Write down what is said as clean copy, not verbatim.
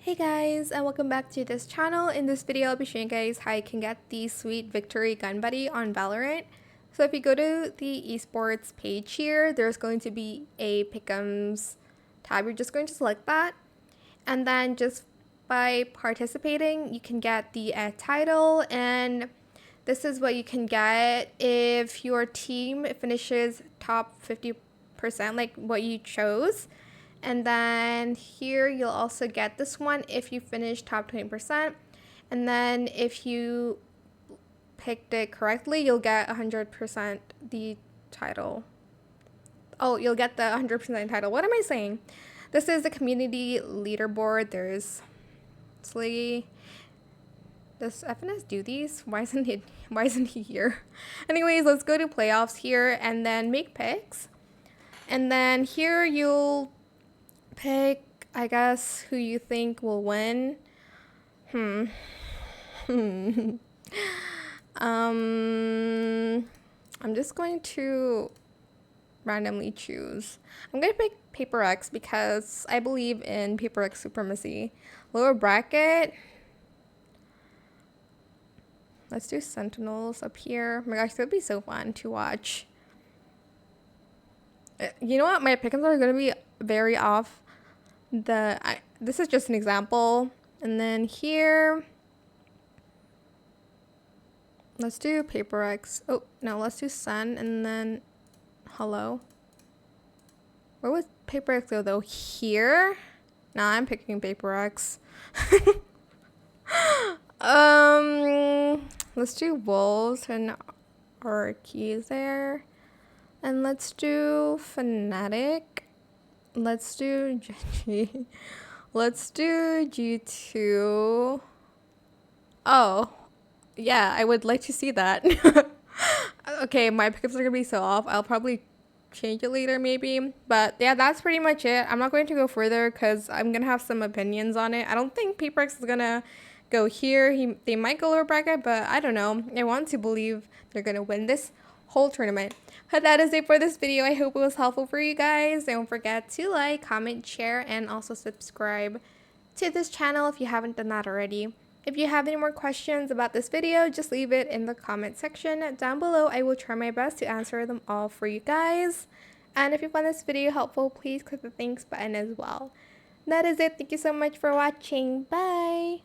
Hey guys, and welcome back to this channel. In this video, I'll be showing you guys how you can get the sweet victory gun buddy on Valorant. So if you go to the esports page here, there's going to be a pick'ems tab. You're just going to select that, and then just by participating, you can get the title, and this is what you can get if your team finishes top 50%, like what you chose. And then here you'll also get this one if you finish top 20%. And then if you picked it correctly, you'll get 100% the title. Oh, you'll get the 100% title. What am I saying? This is the community leaderboard. There's does FNS do these? Why isn't he here? Anyways, let's go to playoffs here and then make picks. And then here you'll pick, I guess, who you think will win. I'm just going to randomly choose. I'm going to pick Paper X because I believe in Paper X supremacy. Lower bracket. Let's do Sentinels up here. Oh my gosh, that would be so fun to watch. You know what? My pickings are going to be very off. This is just an example. And then here, let's do Paper X. Oh, no, let's do Sun and then Hello. Where would Paper X go though? Here? Nah, I'm picking Paper X. Let's do Wolves and our keys there. And let's do Fnatic. Let's do GG. Let's do G2. Oh, yeah, I would like to see that. Okay, my pickups are gonna be so off. I'll probably change it later maybe. But yeah, that's pretty much it. I'm not going to go further because I'm gonna have some opinions on it. I don't think Paper X is gonna go here. They might go lower bracket, but I don't know. I want to believe they're gonna win this whole tournament. But that is it for this video. I hope it was helpful for you guys. Don't forget to like, comment, share, and also subscribe to this channel if you haven't done that already. If you have any more questions about this video, just leave it in the comment section down below. I will try my best to answer them all for you guys. And if you found this video helpful, please click the thanks button as well. That is it. Thank you so much for watching. Bye!